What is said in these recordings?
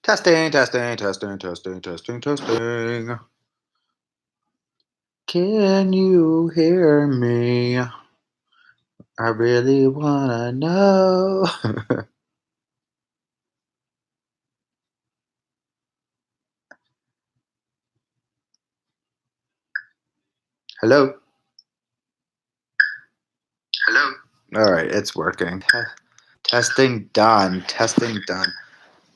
Testing, testing, testing, testing, testing, testing. Can you hear me? I really wanna know. Hello? Hello. All right, it's working. Testing done. Testing done.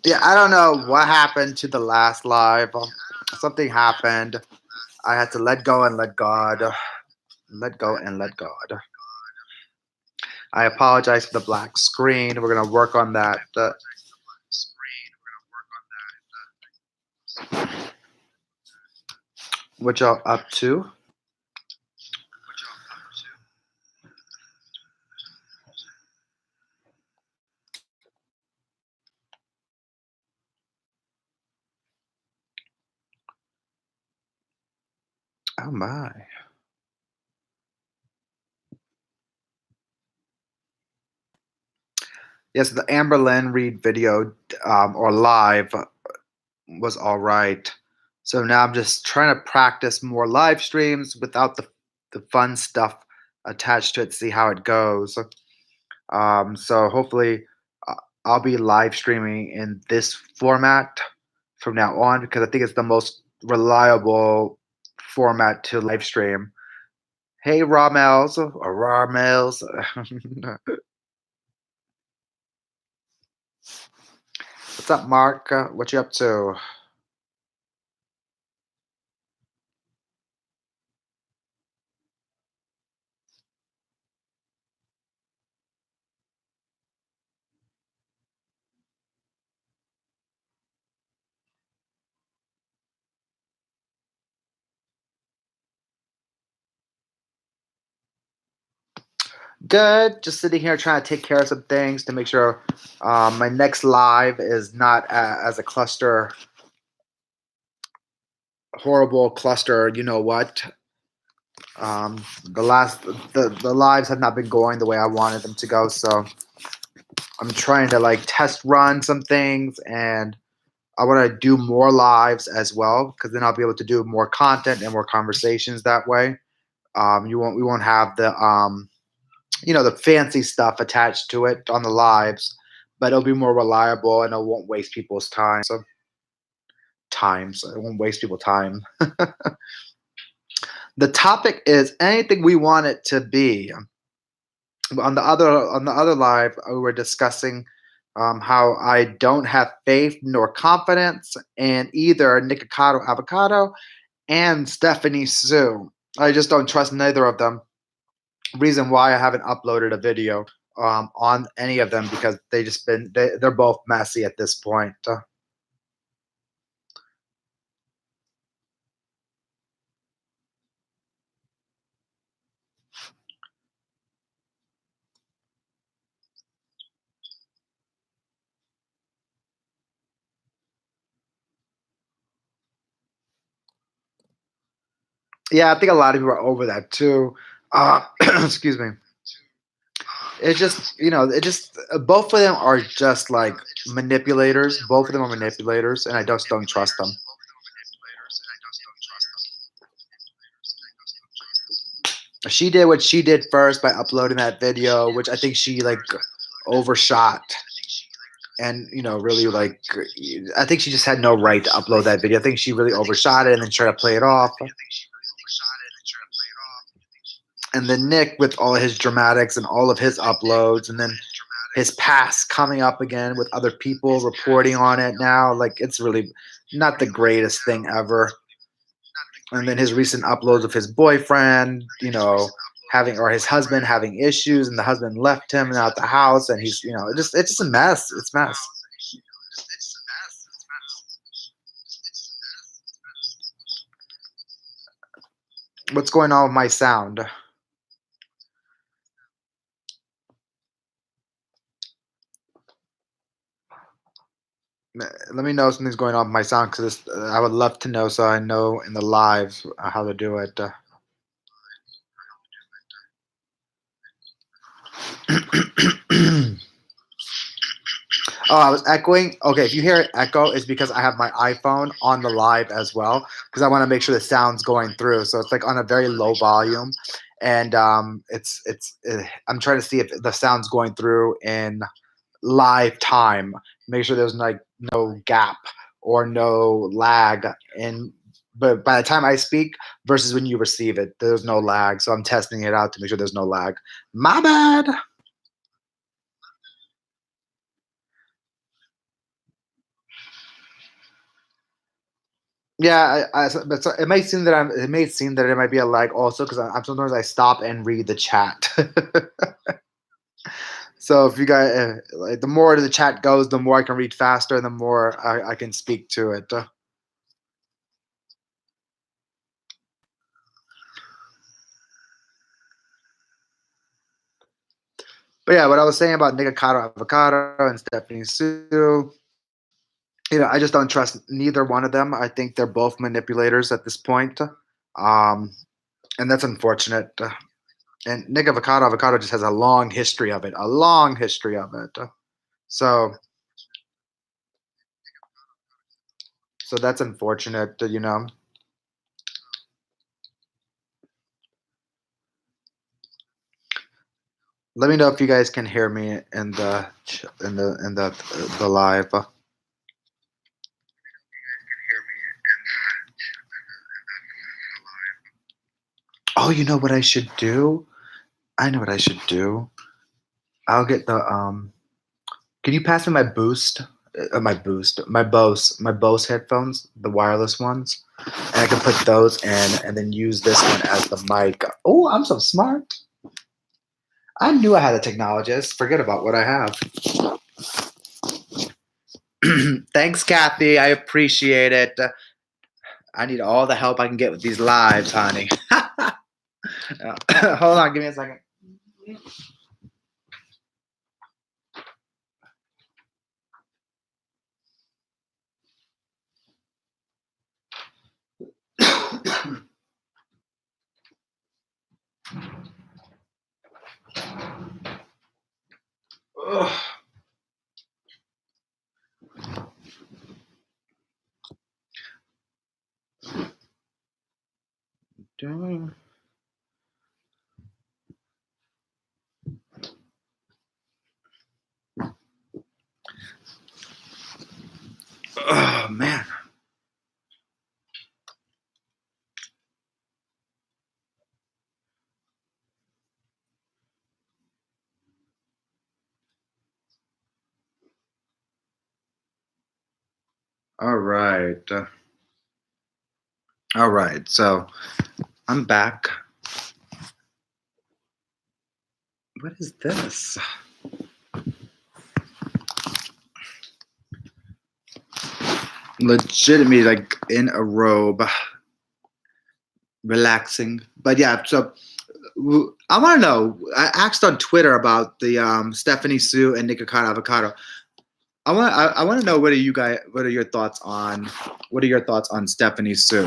Yeah, I don't know what happened to the last live. Something happened. I had to let go and let God. Let go and let God. I apologize for the black screen. We're gonna work on that. What y'all up to? Oh my. Yes, the Amber Lynn Reed video or live was all right. So now I'm just trying to practice more live streams without the fun stuff attached to it, see how it goes. So hopefully uh, I'll be live streaming in this format from now on because I think it's the most reliable format to live stream. Hey, Ramels or Ramels. What's up, Mark? What you up to? Good. Just sitting here trying to take care of some things to make sure my next live is not as a cluster, horrible cluster. You know what? The lives have not been going the way I wanted them to go, so I'm trying to like test run some things, and I want to do more lives as well because then I'll be able to do more content and more conversations that way. We won't have the fancy stuff attached to it on the lives, but it'll be more reliable and it won't waste people's time. So it won't waste people time. The topic is anything we want it to be. On the other live, we were discussing how I don't have faith nor confidence in either Nikocado Avocado and Stephanie Sue. I just don't trust neither of them. Reason why I haven't uploaded a video on any of them because they're both messy at this point. Yeah, I think a lot of people are over that too. Excuse me. It's just both of them are just like manipulators. Both of them are manipulators, and I just don't trust them. She did what she did first by uploading that video, which I think she like overshot, and really like I think she just had no right to upload that video. I think she really overshot it and then tried to play it off. And then Nick with all of his dramatics and all of his uploads, and then his past coming up again with other people reporting on it now, like it's really not the greatest thing ever. And then his recent uploads of his boyfriend, having or his husband having issues, and the husband left him and out the house, and he's it's just a mess. It's a mess. What's going on with my sound? Let me know if something's going on with my sound because I would love to know so I know in the live how to do it. Oh, I was echoing. Okay, if you hear it echo, it's because I have my iPhone on the live as well because I want to make sure the sound's going through. So it's like on a very low volume, and I'm trying to see if the sound's going through in live time. Make sure there's like no gap or no lag. And but by the time I speak versus when you receive it, there's no lag. So I'm testing it out to make sure there's no lag. My bad. Yeah, but so it may seem that it may seem that it might be a lag also because I'm sometimes I stop and read the chat. So if you guys, like, the more the chat goes, the more I can read faster, and the more I can speak to it. But yeah, what I was saying about Nikocado Avocado and Stephanie Sue, I just don't trust neither one of them. I think they're both manipulators at this point, and that's unfortunate. And Nick Avocado just has a long history of it, a long history of it. So so that's unfortunate. Let me know if you guys can hear me in the live. Oh, you know what I should do? I know what I should do. I'll get the Can you pass me my Bose headphones, the wireless ones, and I can put those in, and then use this one as the mic. Oh, I'm so smart. I knew I had a technologist. Forget about what I have. Thanks, Kathy. I appreciate it. I need all the help I can get with these lives, honey. Hold on, give me a second. Ugh. Dang. Oh man. All right. All right. So I'm back. What is this? Legitimately, like in a robe, relaxing. But yeah, so I want to know. I asked on Twitter about the Stephanie Sue and Nikocado Avocado. I want to know what are your thoughts on Stephanie Sue?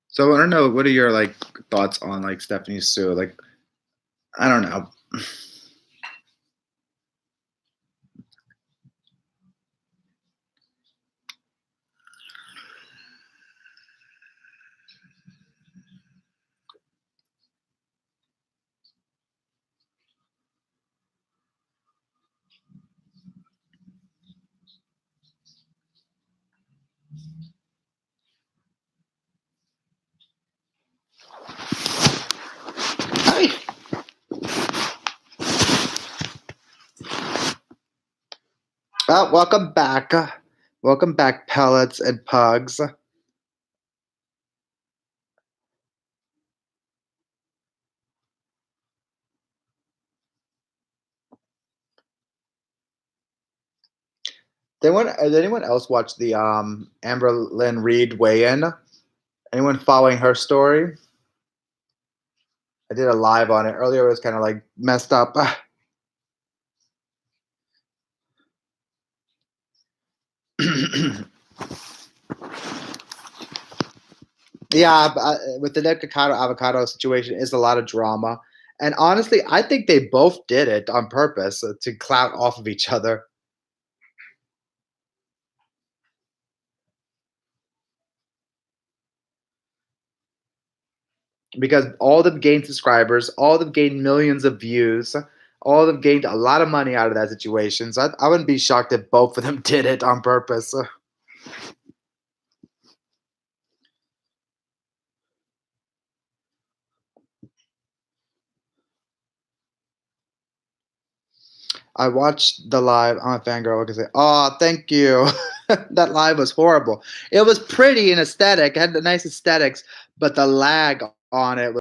So I don't know. What are your like thoughts on like Stephanie Sue? Like I don't know. Hi. Welcome back. Welcome back, pellets and pugs. Did anyone else watch the Amber Lynn Reed weigh in? Anyone following her story? I did a live on it earlier. It was kind of like messed up. Yeah, with the avocado avocado situation, is a lot of drama, and honestly, I think they both did it on purpose to clout off of each other because all of them gained subscribers, all of them gained millions of views, all of them gained a lot of money out of that situation. So I wouldn't be shocked if both of them did it on purpose. I watched the live. I'm a fangirl. I can say, "Oh, thank you." That live was horrible. It was pretty and aesthetic. It had the nice aesthetics, but the lag on it was,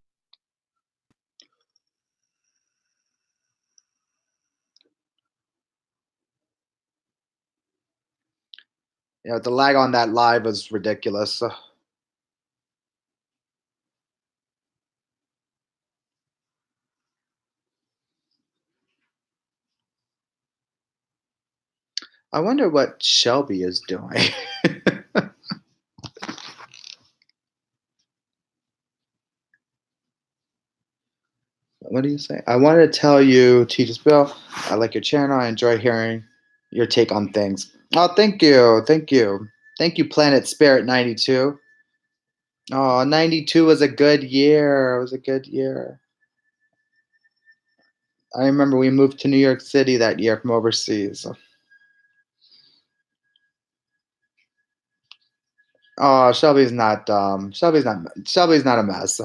the lag on that live was ridiculous. I wonder what Shelby is doing. What do you say? I wanted to tell you, Teacher's Bill, I like your channel. I enjoy hearing your take on things. Oh, thank you. Thank you. Thank you, Planet Spirit 92. Oh, 92 was a good year. It was a good year. I remember we moved to New York City that year from overseas. Oh, Shelby's not Shelby's not a mess.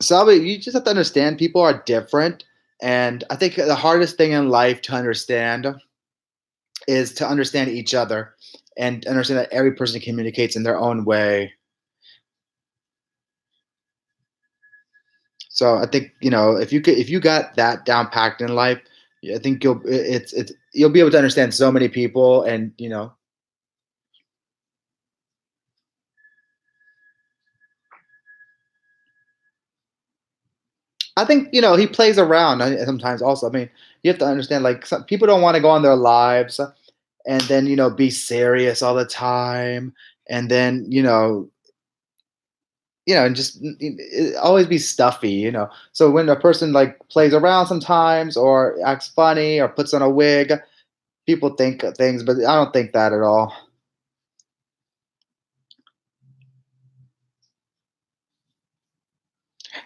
Shelby, you just have to understand people are different. And I think the hardest thing in life to understand is to understand each other and understand that every person communicates in their own way. So I think, if you got that down packed in life, I think you'll be able to understand so many people, and I think he plays around sometimes. Also, I mean, you have to understand, like, some people don't want to go on their lives and then be serious all the time, and then and just always be stuffy. So when a person like plays around sometimes, or acts funny, or puts on a wig, people think things, but I don't think that at all.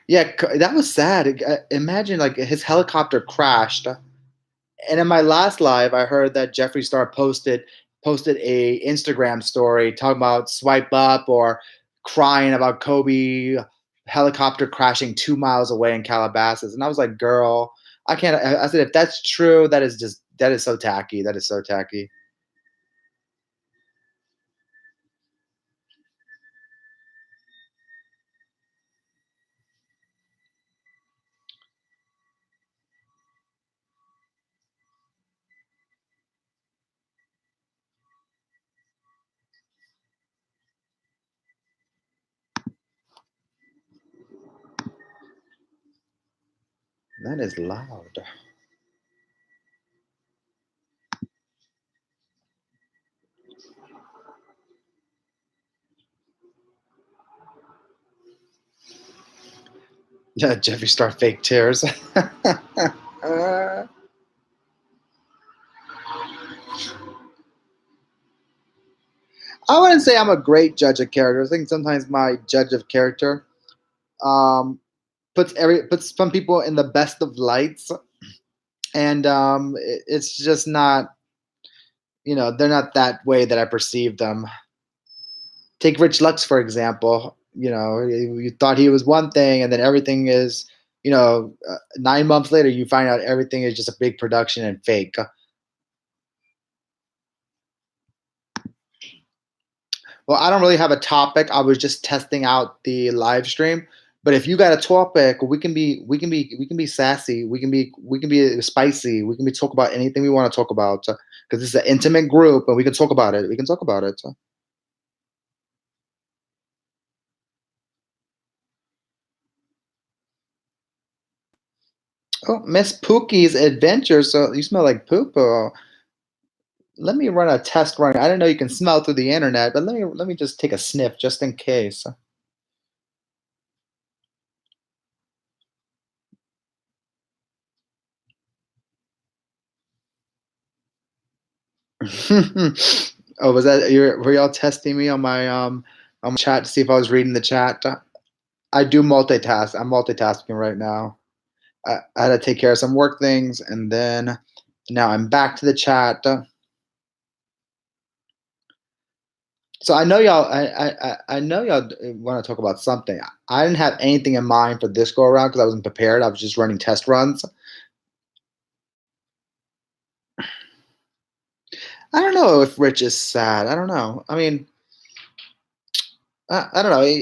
Yeah, that was sad. Imagine, like, his helicopter crashed, and in my last live, I heard that Jeffree Star posted a Instagram story talking about swipe up, or crying about Kobe helicopter crashing 2 miles away in Calabasas, and I was like, "Girl, I can't." I said, "If that's true, that is so tacky. That is so tacky." That is loud. Yeah, Jeffree Star fake tears. I wouldn't say I'm a great judge of character. I think sometimes my judge of character um, puts some people in the best of lights, and it's just not. They're not that way that I perceive them. Take Rich Lux, for example. You thought he was one thing, and then everything is. 9 months later, you find out everything is just a big production and fake. Well, I don't really have a topic. I was just testing out the live stream. But if you got a topic, we can be sassy. We can be spicy. We can be talk about anything we want to talk about, because this is an intimate group, and we can talk about it. We can talk about it. Oh, Miss Pookie's Adventure. So you smell like poop. Let me run a test run. I didn't know you can smell through the internet, but let me just take a sniff just in case. Oh, was that were y'all testing me on my chat to see if I was reading the chat? I do multitask. I'm multitasking right now. I had to take care of some work things, and then now I'm back to the chat. So I know y'all. I know y'all want to talk about something. I didn't have anything in mind for this go around because I wasn't prepared. I was just running test runs. I don't know if Rich is sad. I don't know. I mean, I don't know.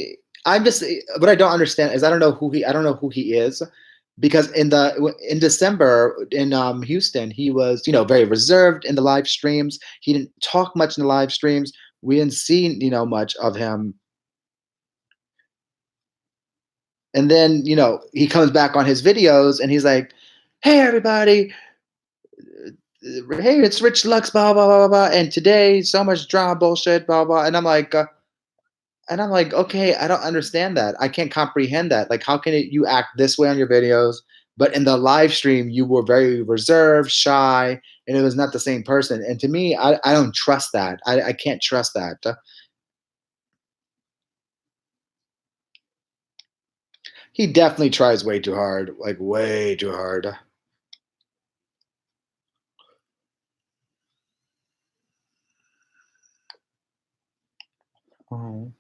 I'm just what I don't understand is I don't know who he is because in December in Houston he was very reserved in the live streams. He didn't talk much in the live streams. We didn't see much of him. And then he comes back on his videos and he's like, "Hey everybody, hey it's Rich Lux, blah blah blah blah blah, and today so much drama bullshit, blah blah." And I'm like, okay, I don't understand that. I can't comprehend that. Like, how can you act this way on your videos, but in the live stream you were very reserved, shy, and it was not the same person. And to me, I don't trust that. I can't trust that. He definitely tries way too hard, like way too hard. Oh.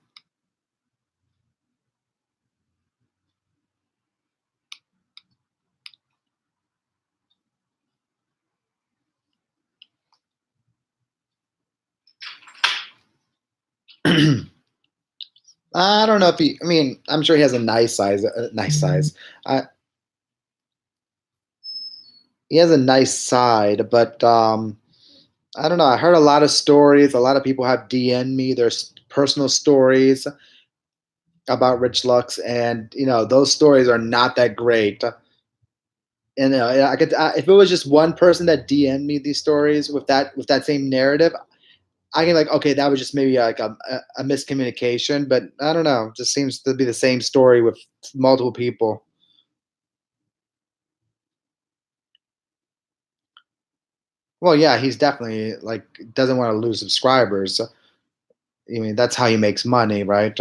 I don't know if he. I mean, I'm sure he has a nice size. A nice size. Uh, he has a nice side, but I don't know. I heard a lot of stories. A lot of people have DM'd me their personal stories about Rich Lux, and those stories are not that great. And I could if it was just one person that DM'd me these stories with that same narrative, I can like okay, that was just maybe like a miscommunication. But I don't know. It just seems to be the same story with multiple people. Well, yeah, he's definitely like doesn't want to lose subscribers. I mean, that's how he makes money, right?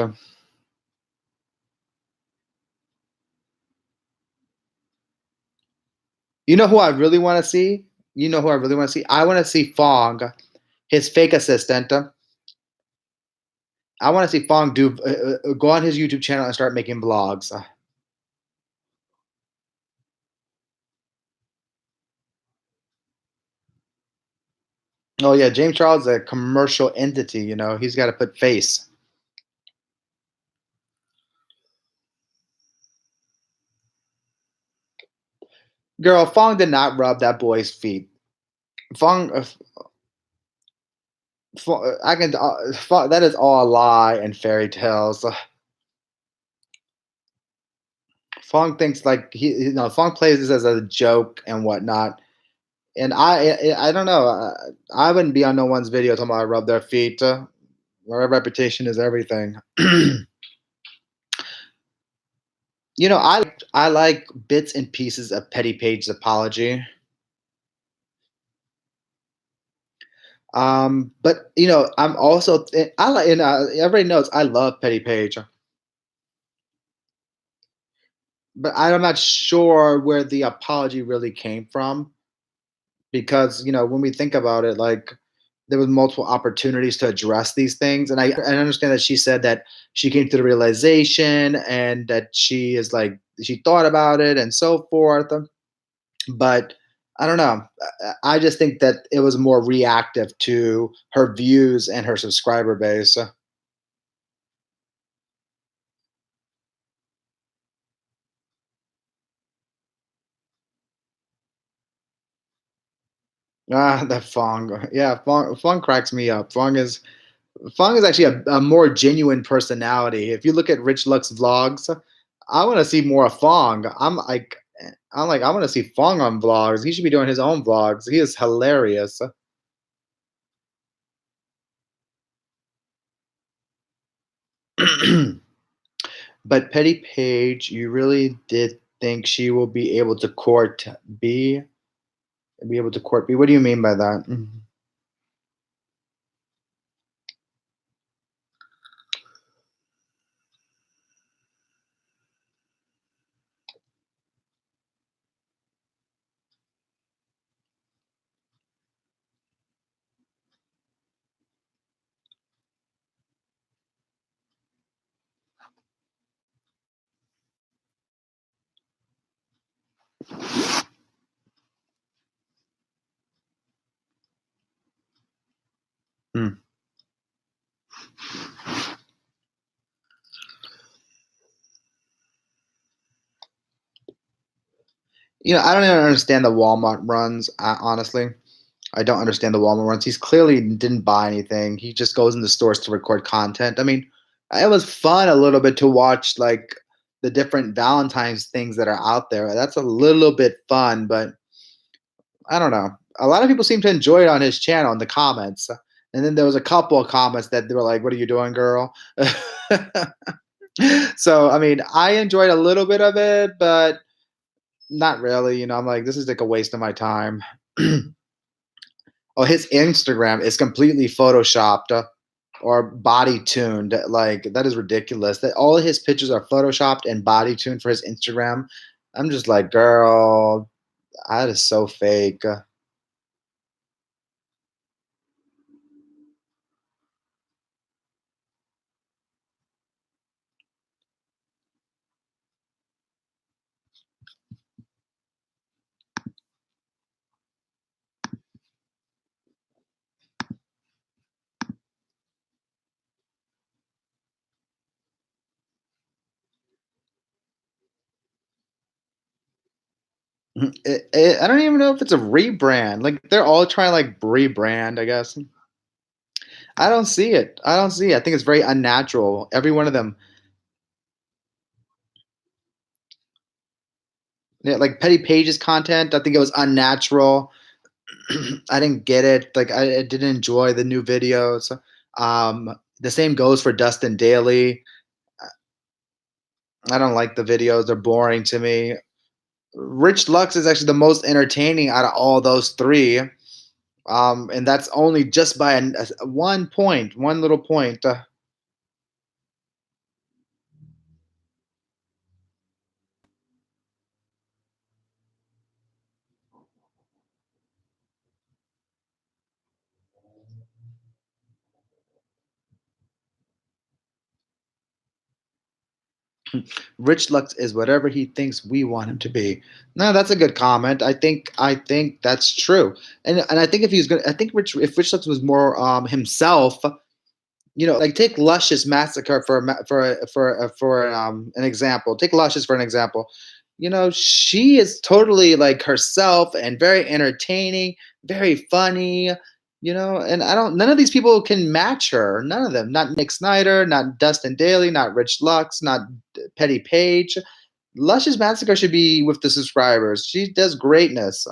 You know who I really want to see? You know who I really want to see? I want to see Fong, his fake assistant. I want to see Fong do go on his YouTube channel and start making vlogs. Oh yeah, James Charles is a commercial entity. He's got to put face. Girl, Fong did not rub that boy's feet. Fong, I can. That is all a lie and fairy tales. Fong thinks like Fong plays this as a joke and whatnot. And I don't know. I wouldn't be on no one's video talking about I rub their feet. My reputation is everything. I like bits and pieces of Petty Page's apology. But I'm also I like and everybody knows I love Petty Page, but I'm not sure where the apology really came from because when we think about it, like there was multiple opportunities to address these things, and I understand that she said that she came to the realization and that she is like she thought about it and so forth. But I don't know. I just think that it was more reactive to her views and her subscriber base. Ah, that Fong. Yeah, Fong cracks me up. Fong is actually a more genuine personality. If you look at Rich Lux vlogs, I want to see more of Fong. I'm like, I'm like, I want to see Fong on vlogs. He should be doing his own vlogs. He is hilarious. But Petty Page, you really did think she will be able to court B? Be able to court B? What do you mean by that? Hmm. I don't even understand the Walmart runs. Honestly, I don't understand the Walmart runs. He's clearly didn't buy anything. He just goes in the stores to record content. I mean, it was fun a little bit to watch like the different Valentine's things that are out there. That's a little bit fun, but I don't know. A lot of people seem to enjoy it on his channel in the comments. And then there was a couple of comments that they were like, "What are you doing, girl?" So, I mean, I enjoyed a little bit of it, but not really. I'm like, this is like a waste of my time. Oh, his Instagram is completely photoshopped or body tuned. Like that is ridiculous. That all of his pictures are photoshopped and body tuned for his Instagram. I'm just like, girl, that is so fake. I don't even know if it's a rebrand. Like they're all trying to like rebrand, I guess. I don't see it. I don't see it. I think it's very unnatural. Every one of them, yeah, like Petty Page's content, I think it was unnatural. I didn't get it. Like I didn't enjoy the new videos. The same goes for Dustin Daly. I don't like the videos. They're boring to me. Rich Lux is actually the most entertaining out of all those three. And that's only just by one point, one little point. Rich Lux is whatever he thinks we want him to be. No, that's a good comment. I think that's true. And I think if he's gonna I think if Rich Lux was more himself, like take Luscious Massacre for an example. Take Luscious for an example. She is totally like herself and very entertaining, very funny. And I don't. None of these people can match her. None of them. Not Nick Snyder. Not Dustin Daly. Not Rich Lux. Not Petty Page. Luscious Massacre should be with the subscribers. She does greatness.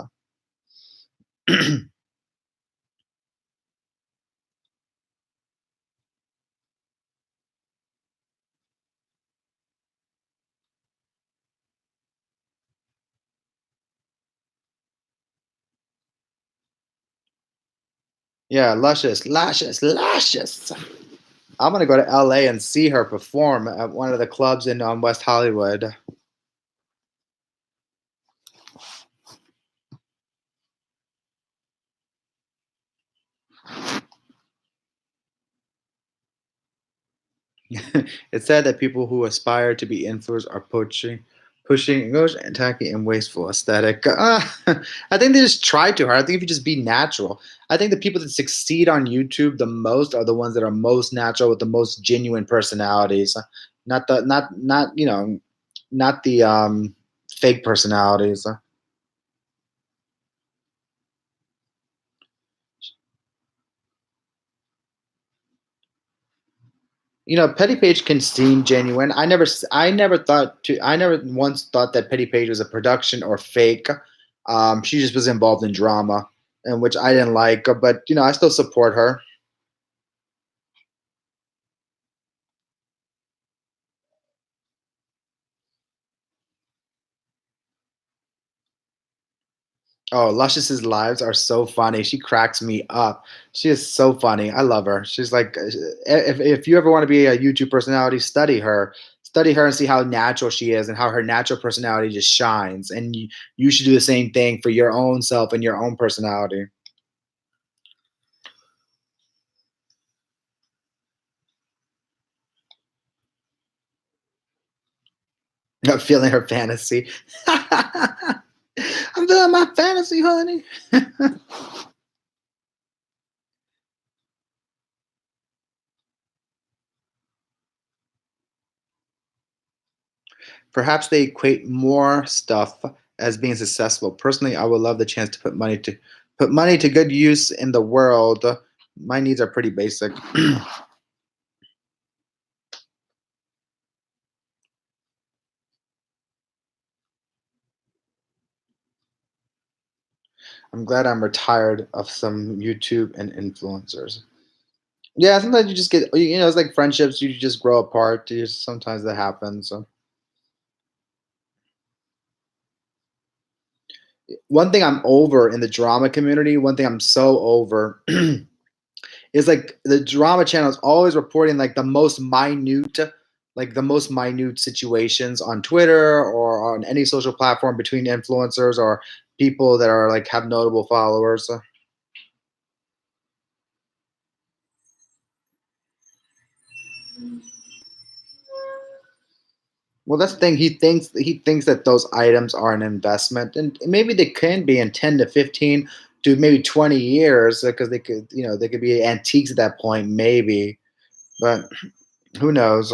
Yeah, luscious. I'm gonna go to LA and see her perform at one of the clubs in West Hollywood. It's said that people who aspire to be influencers are pushing English, attacking, and wasteful aesthetic. I think they just try too hard. I think if you just be natural, I think the people that succeed on YouTube the most are the ones that are most natural with the most genuine personalities, not the fake personalities. Petty Page can seem genuine. I never once thought that Petty Page was a production or fake. She just was involved in drama, and which I didn't like. But I still support her. Oh, Luscious's lives are so funny. She cracks me up. She is so funny. I love her. She's like, if you ever want to be a YouTube personality, study her. Study her and see how natural she is and how her natural personality just shines. And you should do the same thing for your own self and your own personality. I'm feeling her fantasy. I'm feeling my fantasy, honey. Perhaps they equate more stuff as being successful. Personally, I would love the chance to put money to good use in the world. My needs are pretty basic. I'm glad I'm retired of some YouTube and influencers. Yeah, sometimes you just get it's like friendships. You just grow apart. Sometimes that happens. So one thing I'm over in the drama community. One thing I'm so over is like the drama channel is always reporting like the most minute situations on Twitter or on any social platform between influencers or people that are like have notable followers. Well, that's the thing. He thinks that those items are an investment, and maybe they can be in 10 to 15 to maybe 20 years because they could be antiques at that point, maybe. But who knows?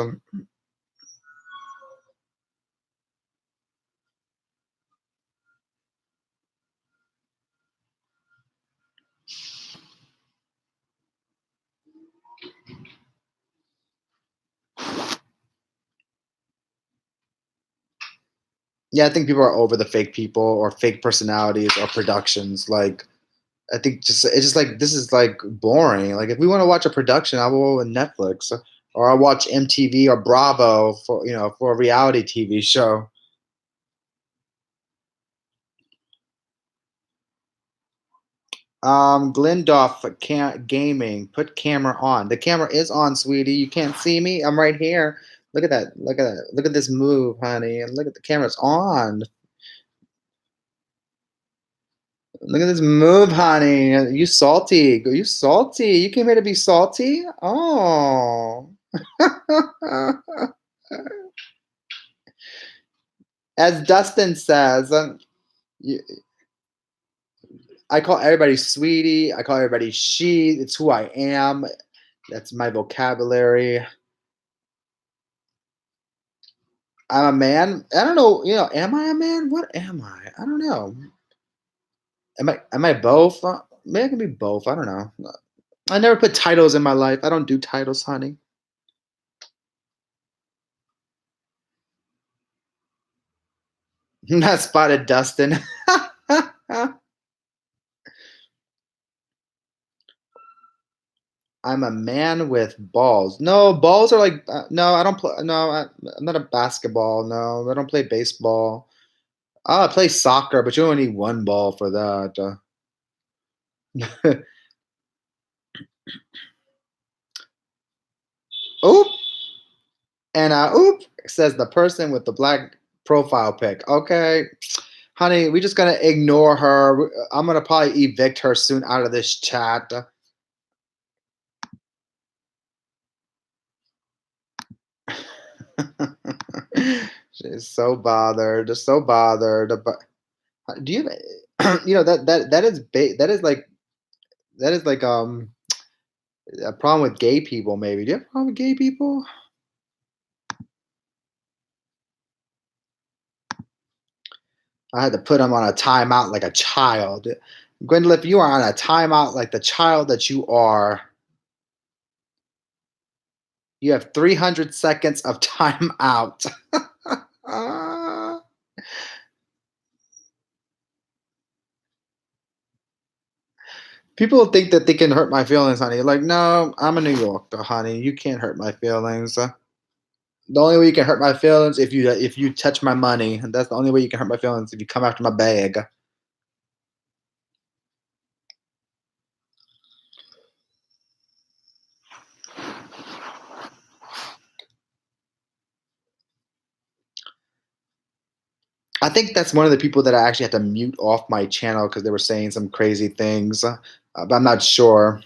Yeah, I think people are over the fake people or fake personalities or productions. Like I think just it's just like this is like boring. Like if we want to watch a production, I will go with Netflix or I watch MTV or Bravo for a reality TV show. Glendoff gaming. Put camera on. The camera is on, sweetie. You can't see me. I'm right here. Look at that. Look at that. Look at this move, honey. And look at the camera's on. Look at this move, honey. You salty. You salty. You came here to be salty? Oh. As Dustin says, y- I call everybody sweetie. I call everybody she. It's who I am. That's my vocabulary. I'm a man. I don't know. Am I a man? What am I? I don't know. Am I both? Maybe I can be both. I don't know. I never put titles in my life. I don't do titles, honey. Not spotted Dustin. I'm a man with balls. No, balls are like no. I don't play. No, I'm not a basketball. No, I don't play baseball. I play soccer, but you only need one ball for that. Oop and oop says the person with the black profile pic. Okay, honey, we just gonna ignore her. I'm gonna probably evict her soon out of this chat. She's so bothered, just so bothered. But do you, that is like a problem with gay people. Maybe do you have a problem with gay people? I had to put him on a timeout like a child. Gwendolyn, if you are on a timeout like the child that you are, You have 300 seconds of time out. Ah. People think that they can hurt my feelings, honey. Like, no, I'm in New York, though, honey. You can't hurt my feelings. The only way you can hurt my feelings if you touch my money. And that's the only way you can hurt my feelings if you come after my bag. I think that's one of the people that I actually had to mute off my channel because they were saying some crazy things. But I'm not sure.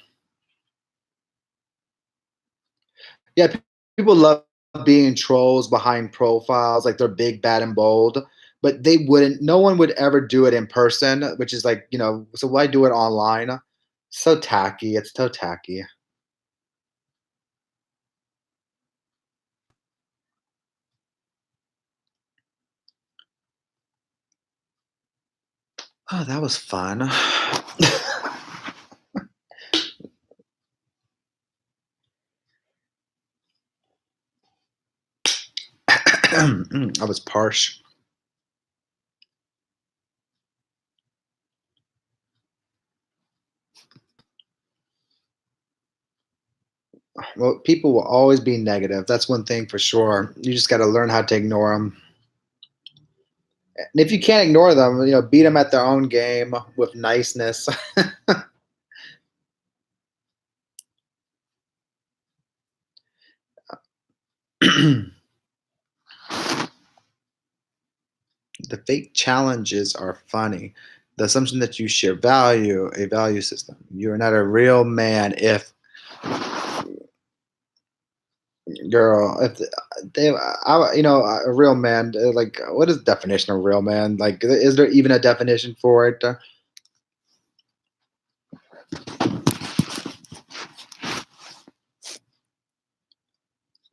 Yeah, people love being trolls behind profiles, like they're big, bad, and bold. But they wouldn't. No one would ever do it in person, which is like, So why do it online? So tacky. It's so tacky. Oh, that was fun. I was parsh. Well, people will always be negative. That's one thing for sure. You just got to learn how to ignore them. And if you can't ignore them, beat them at their own game with niceness. The fake challenges are funny. The assumption that you share value, a value system. You're not a real man if, girl, if they, a real man, like, what is the definition of real man? Like, is there even a definition for it?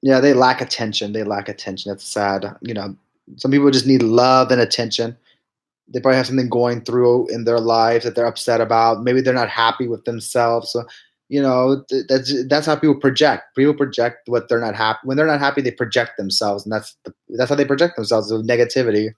Yeah, they lack attention. They lack attention. That's sad. Some people just need love and attention. They probably have something going through in their lives that they're upset about. Maybe they're not happy with themselves. So, that's how people project. People project what they're not happy. When they're not happy, they project themselves, and that's how they project themselves with negativity.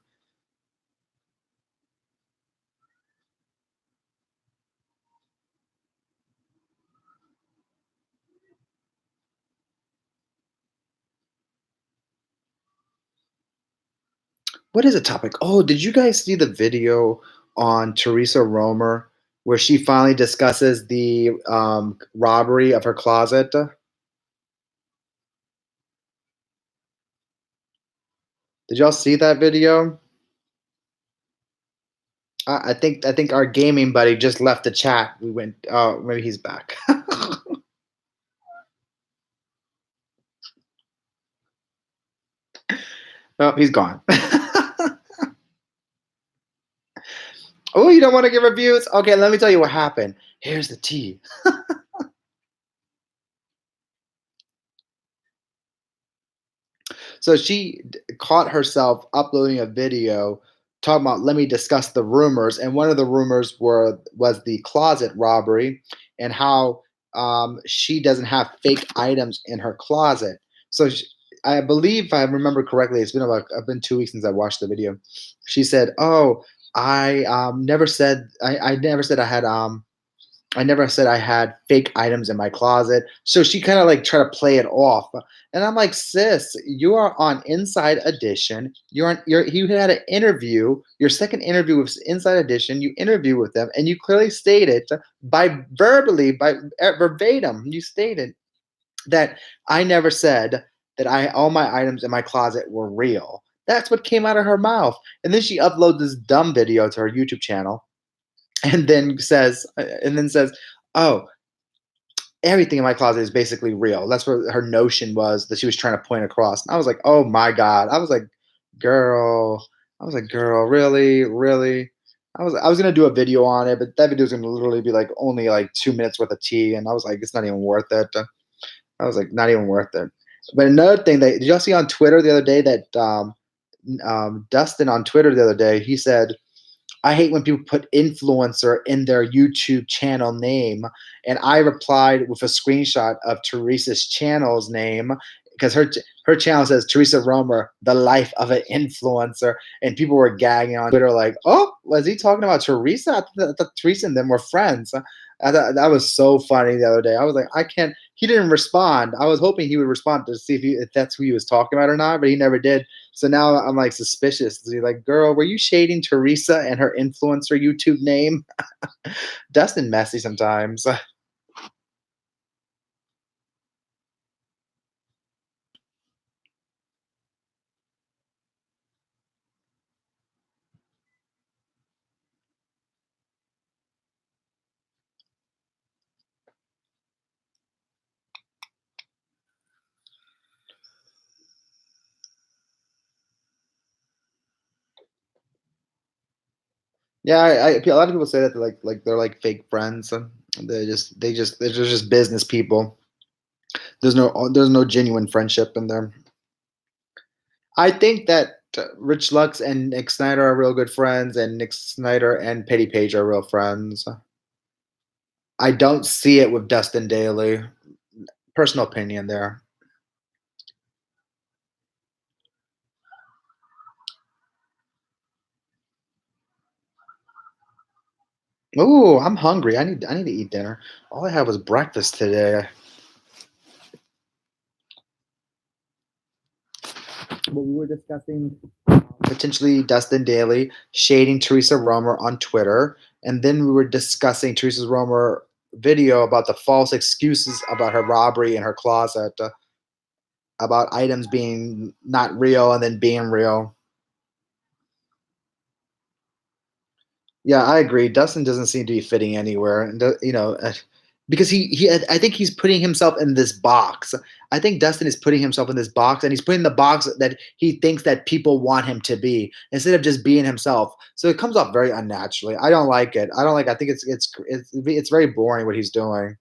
What is a topic? Oh, did you guys see the video on Teresa Romer where she finally discusses the robbery of her closet? Did y'all see that video? I think our gaming buddy just left the chat. We went. Oh, maybe he's back. Oh, he's gone. Oh, you don't want to give reviews? Okay, let me tell you what happened. Here's the tea. So she caught herself uploading a video talking about, let me discuss the rumors, and one of the rumors was the closet robbery and how she doesn't have fake items in her closet. So I believe, if I remember correctly, it's been 2 weeks since I watched the video. She said, "Oh, I never said I never said I had fake items in my closet." So she kind of like tried to play it off. And I'm like, sis, you are on Inside Edition. You had an interview, your second interview with Inside Edition. You interview with them, and you clearly stated by verbatim, you stated that I never said that I all my items in my closet were real. That's what came out of her mouth. And then she uploads this dumb video to her YouTube channel and then says, "Oh, everything in my closet is basically real." That's what her notion was that she was trying to point across. And I was like, "Oh my god!" "Girl," "Girl, really, really." I was gonna do a video on it, but that video is gonna literally be like only like 2 minutes worth of tea, and I was like, it's not even worth it. I was like, not even worth it. But another thing that did y'all see on Twitter the other day that Dustin on Twitter the other day he said I hate when people put influencer in their YouTube channel name. And I replied with a screenshot of Teresa's channel's name because her channel says Teresa Romer, the life of an influencer. And people were gagging on Twitter like, oh, was he talking about Teresa? I thought Teresa and them were friends. I thought that was so funny the other day. I was like, I can't. He didn't respond. I was hoping he would respond to see if that's who he was talking about or not, but he never did. So now I'm like suspicious. He's like, girl, were you shading Teresa and her influencer YouTube name? Dustin messy sometimes. Yeah, a lot of people say that they're like fake friends. They're just business people. There's no genuine friendship in there. I think that Rich Lux and Nick Snyder are real good friends, and Nick Snyder and Petty Page are real friends. I don't see it with Dustin Daly. Personal opinion there. Ooh, I'm hungry. I need to eat dinner. All I had was breakfast today. But we were discussing potentially Dustin Daly shading Teresa Romer on Twitter, and then we were discussing Teresa Romer video about the false excuses about her robbery in her closet, about items being not real and then being real. Yeah, I agree. Dustin doesn't seem to be fitting anywhere, and because I think he's putting himself in this box. I think Dustin is putting himself in this box, and he's putting the box that he thinks that people want him to be instead of just being himself. So it comes off very unnaturally. I don't like it. I don't like. I think it's very boring what he's doing.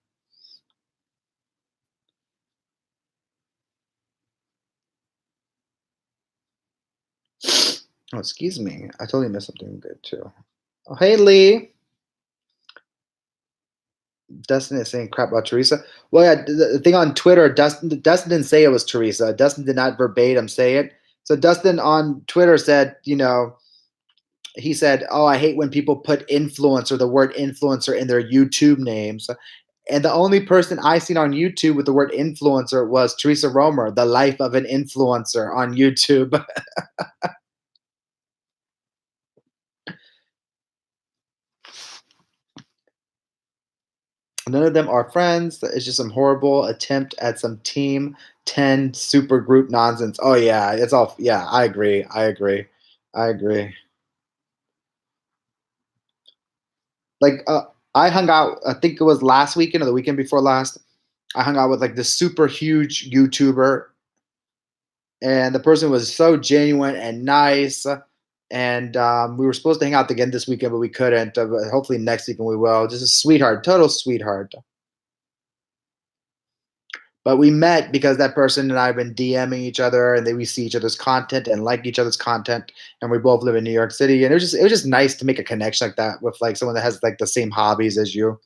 Oh, excuse me. I totally missed something good too. Oh, hey Lee. Dustin is saying crap about Teresa. Well, yeah, the thing on Twitter, Dustin didn't say it was Teresa. Dustin did not verbatim say it. So Dustin on Twitter said, he said, "Oh, I hate when people put influencer, the word influencer, in their YouTube names." And the only person I seen on YouTube with the word influencer was Teresa Romer, the life of an influencer on YouTube. None of them are friends. It's just some horrible attempt at some Team 10 super group nonsense. Oh, yeah. It's all, yeah, I agree. I agree. I agree. Like, I hung out, I think it was last weekend or the weekend before last. I hung out with like this super huge YouTuber, and the person was so genuine and nice. And we were supposed to hang out again this weekend, but we couldn't. But hopefully next weekend we will. Just a sweetheart, total sweetheart. But we met because that person and I have been DMing each other, and then we see each other's content and like each other's content, and we both live in New York City, and it was just nice to make a connection like that with like someone that has like the same hobbies as you.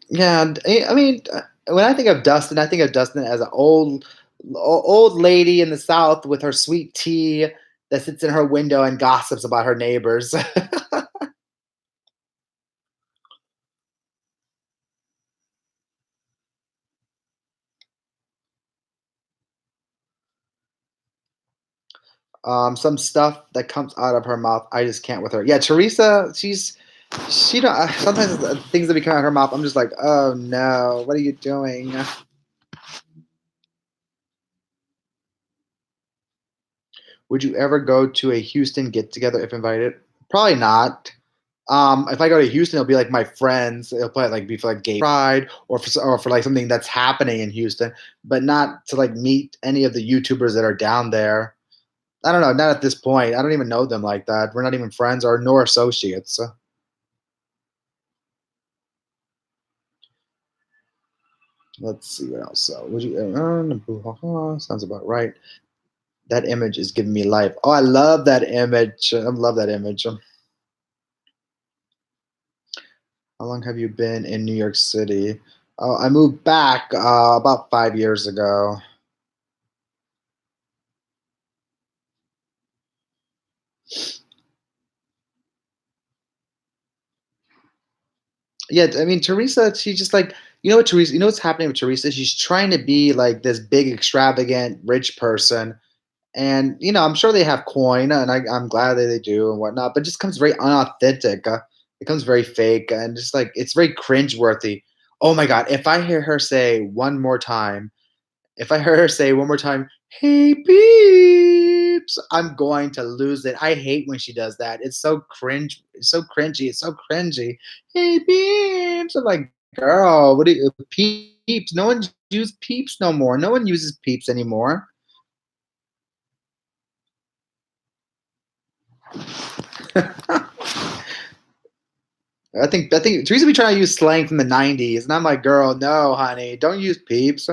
Yeah, and, I mean, when I think of Dustin as an old lady in the South with her sweet tea that sits in her window and gossips about her neighbors. Some stuff that comes out of her mouth, I just can't with her. Yeah, Teresa, she don't. Sometimes the things that come out of her mouth, I'm just like, oh no, what are you doing? Would you ever go to a Houston get together if invited? Probably not. If I go to Houston, it'll be like my friends. It'll probably like be for like gay pride or for like something that's happening in Houston, but not to like meet any of the YouTubers that are down there. I don't know. Not at this point. I don't even know them like that. We're not even friends or nor associates. Let's see what else. So, would you? Sounds about right. That image is giving me life. Oh, I love that image. I love that image. How long have you been in New York City? Oh, I moved back about 5 years ago. Yeah, I mean, Teresa, she's just like, you know what, Teresa, you know what's happening with Teresa? She's trying to be like this big, extravagant, rich person. And, I'm sure they have coin, and I'm glad that they do and whatnot, but it just comes very unauthentic. It comes very fake, and just like, it's very cringeworthy. Oh my God, if I heard her say one more time, "Hey peeps," I'm going to lose it. I hate when she does that. It's so cringe. It's so cringy. It's so cringy. Hey peeps. I'm like, girl, what do you peeps? No one uses peeps no more. No one uses peeps anymore. I think Teresa be trying to use slang from the '90s, and I'm like, girl, no, honey, don't use peeps.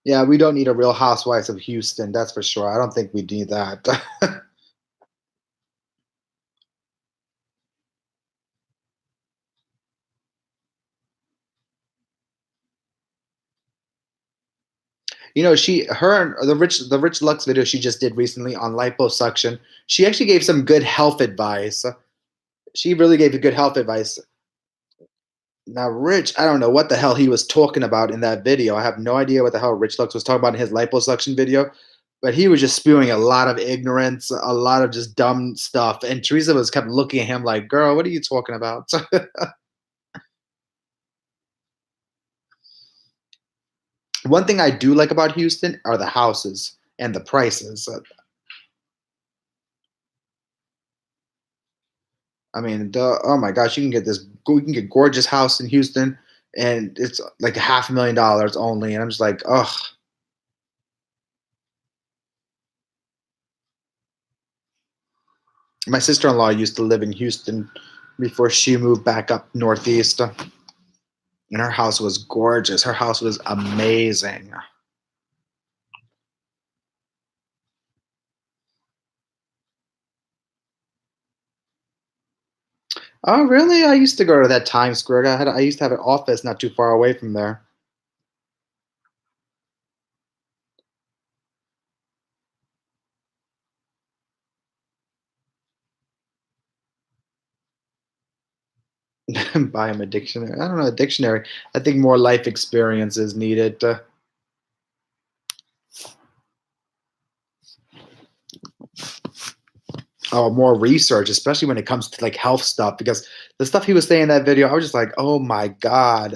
Yeah, we don't need a Real Housewives of Houston. That's for sure. I don't think we need that. The Rich Lux video she just did recently on liposuction. She actually gave some good health advice. She really gave you good health advice. Now, Rich, I don't know what the hell he was talking about in that video. I have no idea what the hell Rich Lux was talking about in his liposuction video, but he was just spewing a lot of ignorance, a lot of just dumb stuff. And Teresa was kept looking at him like, "Girl, what are you talking about?" One thing I do like about Houston are the houses and the prices. I mean, oh my gosh, you can get gorgeous house in Houston, and it's like $500,000 only. And I'm just like, ugh. My sister-in-law used to live in Houston before she moved back up northeast, and her house was gorgeous. Her house was amazing. Oh, really? I used to go to that Times Square. I used to have an office not too far away from there. Buy him a dictionary. I don't know, a dictionary. I think more life experience is needed. More research, especially when it comes to like health stuff, because the stuff he was saying in that video, I was just like, oh my God.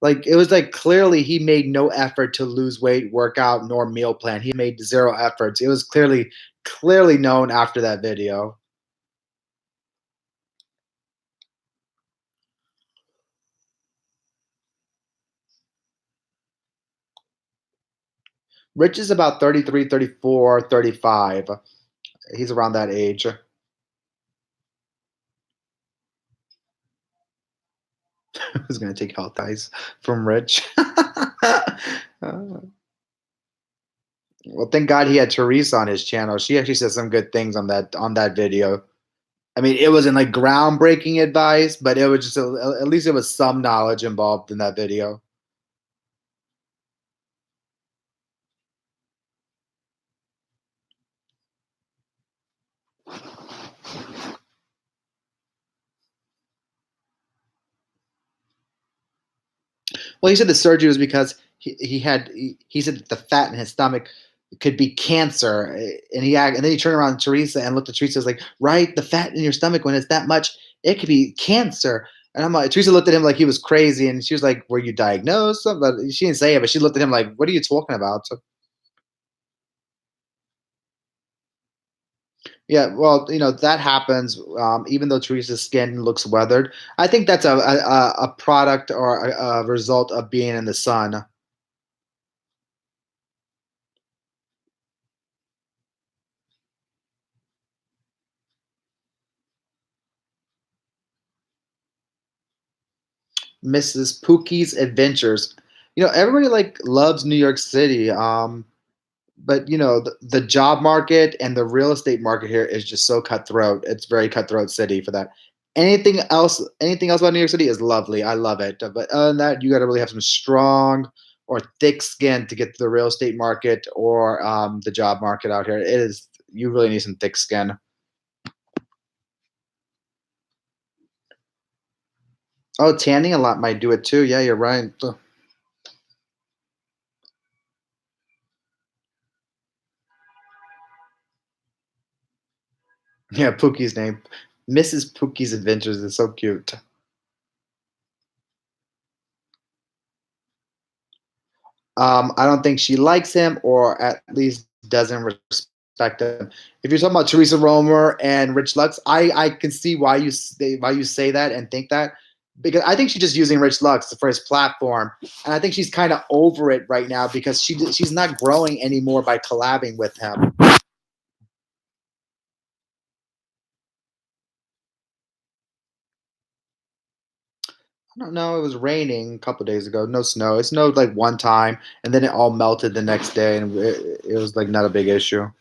Like it was like clearly he made no effort to lose weight, work out, nor meal plan. He made zero efforts. It was clearly known after that video. Rich is about 33, 34, 35. He's around that age. Who's gonna take health advice from Rich? Well, thank God he had Teresa on his channel. She actually said some good things on that video. I mean, it wasn't like groundbreaking advice, but it was just at least it was some knowledge involved in that video. Well, he said the surgery was because he said that the fat in his stomach could be cancer, and then he turned around to Teresa and looked at Teresa and was like, right, the fat in your stomach when it's that much, it could be cancer. And I'm like, Teresa looked at him like he was crazy, and she was like, "Were you diagnosed?" But she didn't say it, but she looked at him like, "What are you talking about?" So, yeah, well, that happens. Even though Teresa's skin looks weathered, I think that's a product or a result of being in the sun. Mrs. Pookie's Adventures. Everybody like loves New York City. But the job market and the real estate market here is just so cutthroat. It's very cutthroat city for that. Anything else about New York City is lovely. I love it. But other than that, you got to really have some strong or thick skin to get to the real estate market or the job market out here. It is you really need some thick skin. Oh, tanning a lot might do it too. Yeah, you're right. Yeah, Pookie's name, Mrs. Pookie's Adventures is so cute. I don't think she likes him, or at least doesn't respect him. If you're talking about Teresa Romer and Rich Lux, I can see why you say that and think that, because I think she's just using Rich Lux for his platform, and I think she's kind of over it right now because she's not growing anymore by collabing with him. I don't know. It was raining a couple days ago. No snow. It snowed like one time, and then it all melted the next day, and it was like not a big issue.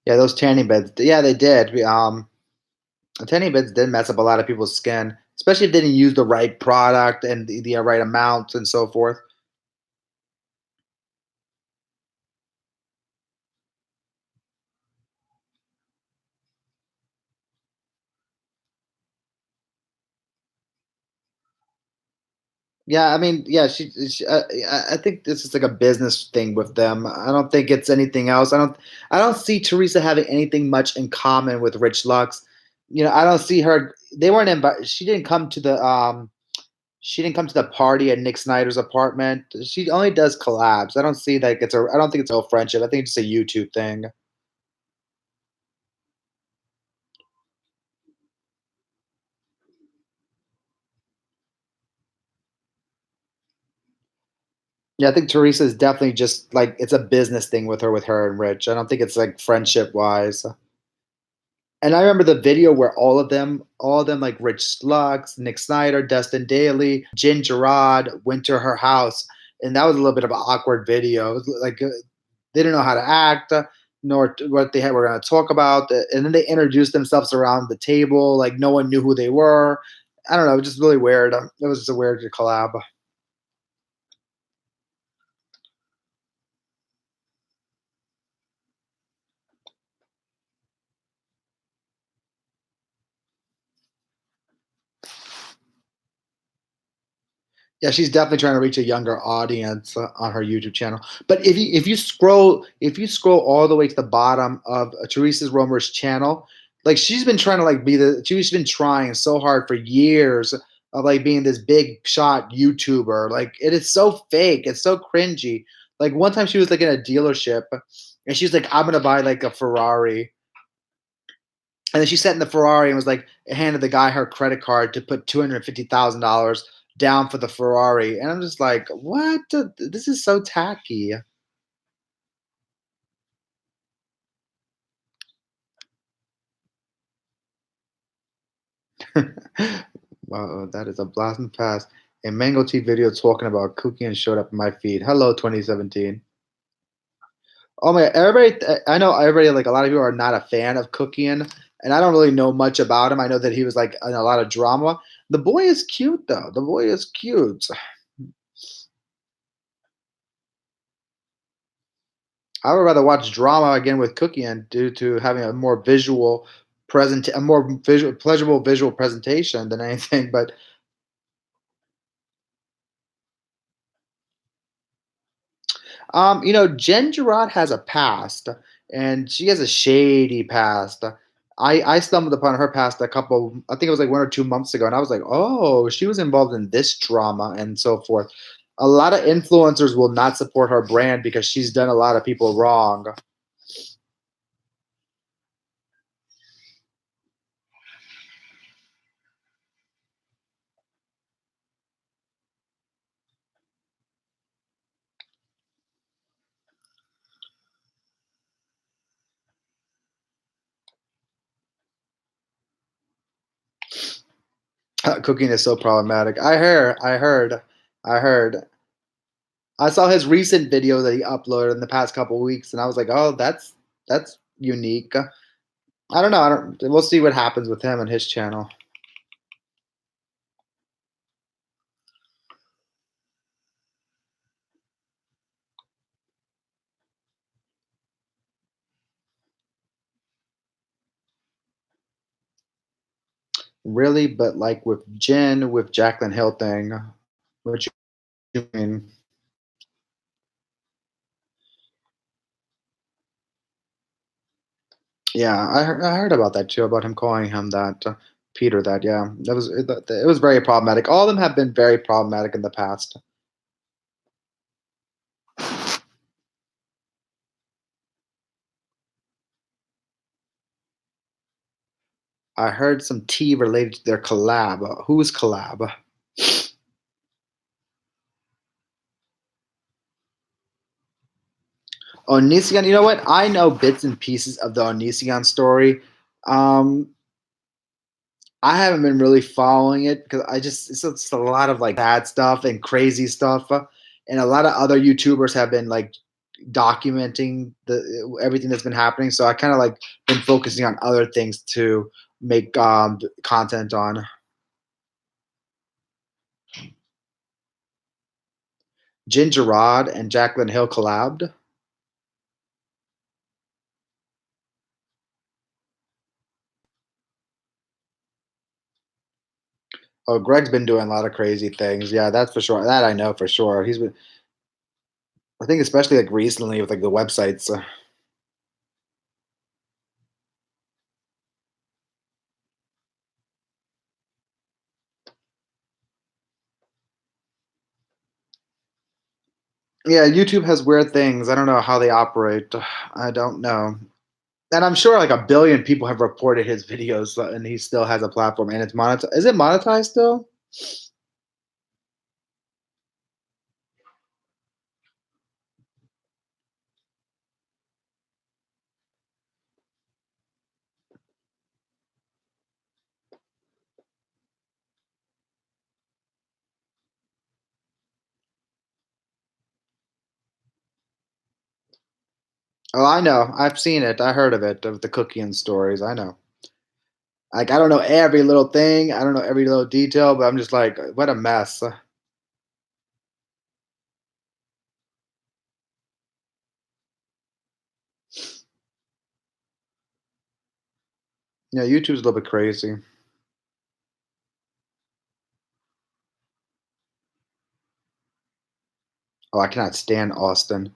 Yeah, those tanning beds. Yeah, they did. The tanning beds did mess up a lot of people's skin, especially if they didn't use the right product and the right amount and so forth. Yeah, I mean, yeah, I think this is like a business thing with them. I don't think it's anything else. I don't see Teresa having anything much in common with Rich Lux. I don't see her. They weren't invited. She didn't come to the party at Nick Snyder's apartment. She only does collabs. I don't see that it's a. I don't think it's a real friendship. I think it's just a YouTube thing. Yeah, I think Teresa is definitely just like it's a business thing with her and Rich. I don't think it's like friendship wise. And I remember the video where all of them like Rich Lux, Nick Snyder, Dustin Daly, Jen Gerard went to her house, and that was a little bit of an awkward video. It was like they didn't know how to act, nor what they were going to talk about, and then they introduced themselves around the table, like no one knew who they were. I don't know, it was just really weird. It was just a weird collab. Yeah, she's definitely trying to reach a younger audience on her YouTube channel. But if you scroll all the way to the bottom of Teresa Romer's channel, like she's been trying to like she's been trying so hard for years of like being this big shot YouTuber. Like it is so fake. It's so cringy. Like one time she was like in a dealership and she's like, I'm gonna buy like a Ferrari. And then she sat in the Ferrari and was like handed the guy her credit card to put $250,000 down for the Ferrari. And I'm just like, what? This is so tacky. Wow, that is a blast from the past. A Mango Tea video talking about cooking and showed up in my feed. Hello, 2017. Oh my, everybody, I know everybody, like a lot of people are not a fan of Cooking, and I don't really know much about him. I know that he was like in a lot of drama. The boy is cute though. The boy is cute. I would rather watch drama again with Cooking due to having a more visual, pleasurable visual presentation than anything. But Jen Gerard has a past, and she has a shady past. I stumbled upon her past I think it was like 1 or 2 months ago, and I was like, oh, she was involved in this drama and so forth. A lot of influencers will not support her brand because she's done a lot of people wrong. Cooking is so problematic. I heard. I saw his recent video that he uploaded in the past couple weeks, and I was like, "Oh, that's unique." I don't know. I don't. We'll see what happens with him and his channel. Really, but like with Jen, with Jacqueline Hill thing, what you mean? Yeah, I heard about that too. About him calling him that, Peter. That yeah, it was very problematic. All of them have been very problematic in the past. I heard some tea related to their collab. Whose collab? Onision. You know what? I know bits and pieces of the Onision story. Um, I haven't been really following it because it's a lot of like bad stuff and crazy stuff, and a lot of other YouTubers have been like documenting the everything that's been happening. So I kind of like been focusing on other things to make content on. Ginger Rod and Jacqueline Hill collabed. Oh, Greg's been doing a lot of crazy things. Yeah, that's for sure. That I know for sure. He's been. I think especially like recently with like the websites. Yeah, YouTube has weird things. I don't know how they operate. I don't know. And I'm sure like a billion people have reported his videos, and he still has a platform, and it's monetized. Is it monetized still? Oh, I know. I've seen it. I heard of it, of the cookie and stories. I know. Like I don't know every little thing. I don't know every little detail, but I'm just like, what a mess. Yeah, YouTube's a little bit crazy. Oh, I cannot stand Austin.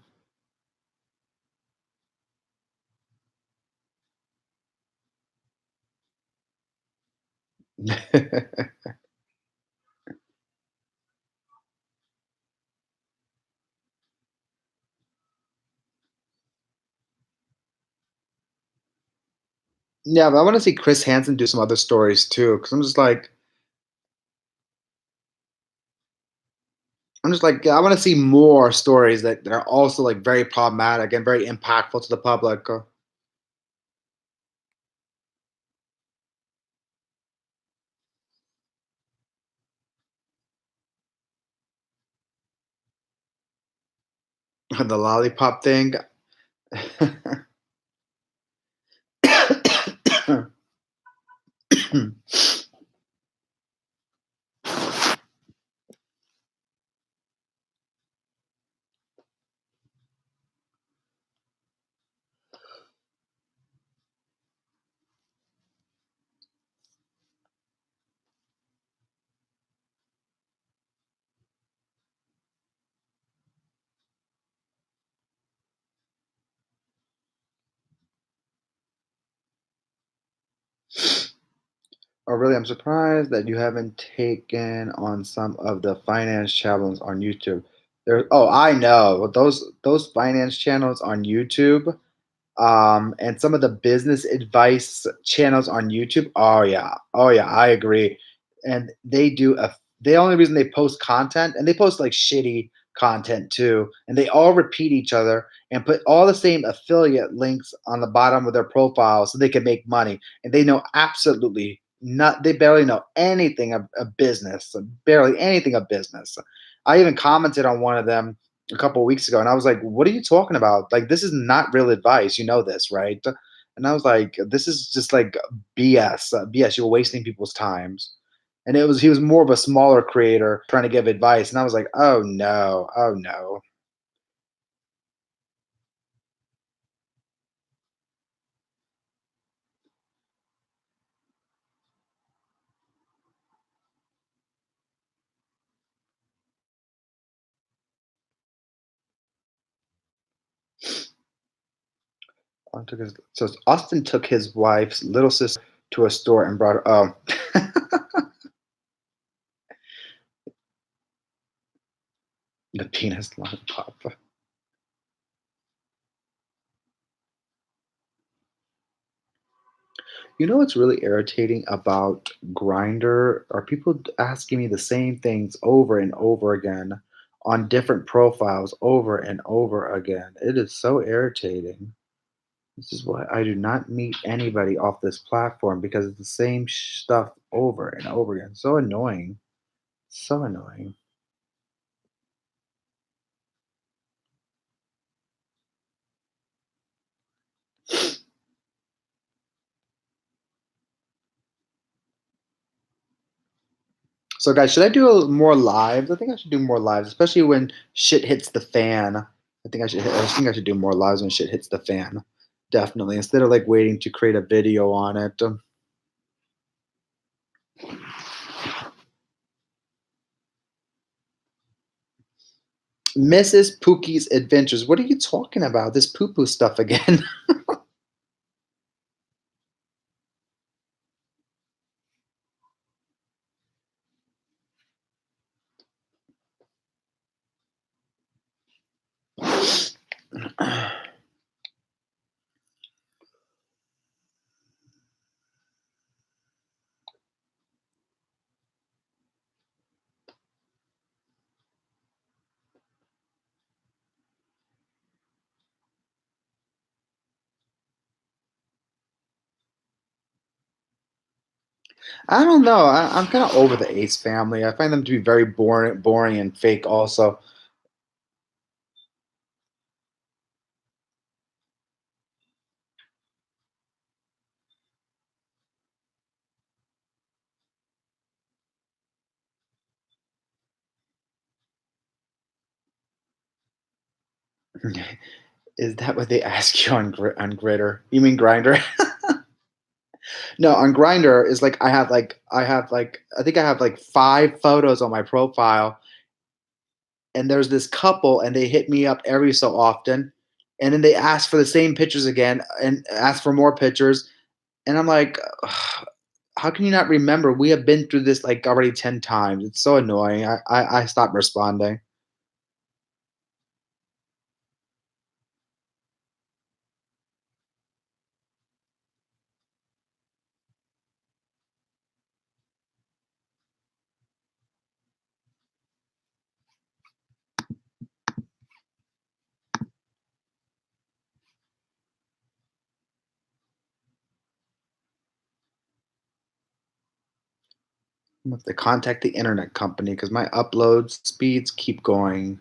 Yeah, but I want to see Chris Hansen do some other stories too, because I'm just like, I want to see more stories that are also like very problematic and very impactful to the public. The lollipop thing. Oh, really? I'm surprised that you haven't taken on some of the finance channels on YouTube. Oh, I know those finance channels on YouTube, and some of the business advice channels on YouTube. Oh yeah, I agree. And they do a. The only reason they post content, and they post like shitty content too, and they all repeat each other and put all the same affiliate links on the bottom of their profile so they can make money. And they know absolutely Not they barely know anything of business, barely anything of business. I even commented on one of them a couple of weeks ago, and I was like, "What are you talking about? Like, this is not real advice. You know this, right?" And I was like, "This is just like BS. BS. You're wasting people's times." And he was more of a smaller creator trying to give advice, and I was like, "Oh no, oh no." So Austin took his wife's little sister to a store and brought her. Oh, the penis lollipop. You know what's really irritating about Grinder? Are people asking me the same things over and over again on different profiles over and over again? It is so irritating. This is why I do not meet anybody off this platform because it's the same stuff over and over again. So annoying. So annoying. So, guys, should I do more lives? I think I should do more lives, especially when shit hits the fan. I think I should do more lives when shit hits the fan. Definitely, instead of like waiting to create a video on it. Mrs. Pookie's Adventures. What are you talking about? This poo poo stuff again. I don't know. I'm kind of over the Ace family. I find them to be very boring and fake. Also, is that what they ask you on on Gritter? You mean Grinder? No, on Grinder is like I think I have like 5 photos on my profile, and there's this couple, and they hit me up every so often, and then they ask for the same pictures again and ask for more pictures, and I'm like, "Ugh, how can you not remember? We have been through this like already 10 times. It's so annoying. I stopped responding. I'm gonna have to contact the internet company because my upload speeds keep going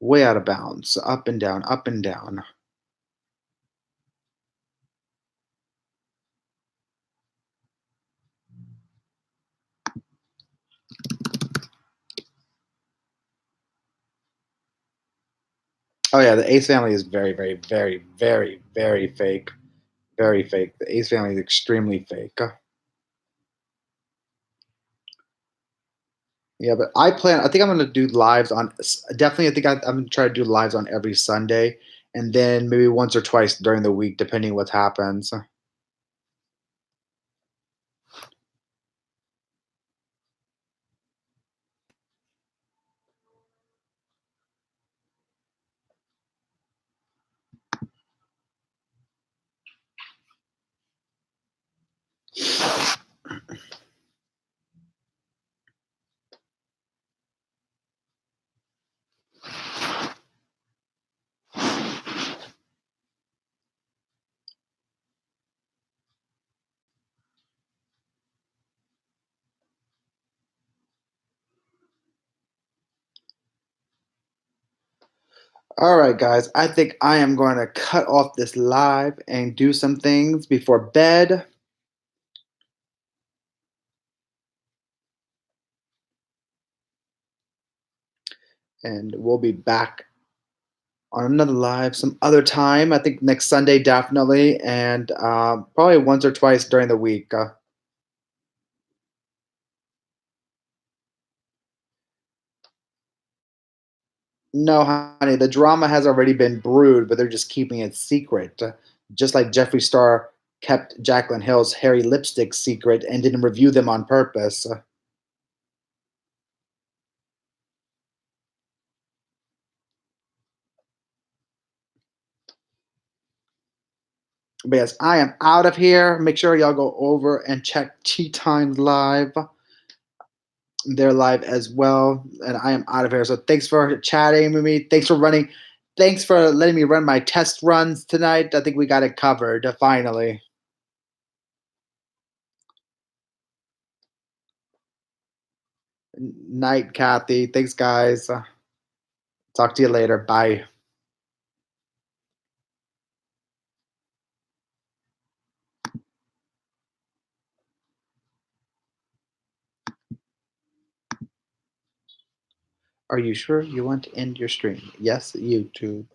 way out of bounds, up and down, up and down. Oh yeah, the Ace family is very, very, very, very, very fake. Very fake. The Ace family is extremely fake. Yeah, but I plan. I think I'm gonna do lives on. Definitely, I think I'm gonna try to do lives on every Sunday, and then maybe once or twice during the week, depending what happens. All right, guys. I think I am going to cut off this live and do some things before bed, and we'll be back on another live some other time. I think next Sunday, definitely, and probably once or twice during the week. No, honey, the drama has already been brewed, but they're just keeping it secret. Just like Jeffree Star kept Jaclyn Hill's hairy lipstick secret and didn't review them on purpose. But yes, I am out of here. Make sure y'all go over and check Tea Times Live. They're live as well. And I am out of here. So thanks for chatting with me. Thanks for running. Thanks for letting me run my test runs tonight. I think we got it covered finally. Night, Kathy. Thanks, guys. Talk to you later. Bye. Are you sure you want to end your stream? Yes, YouTube.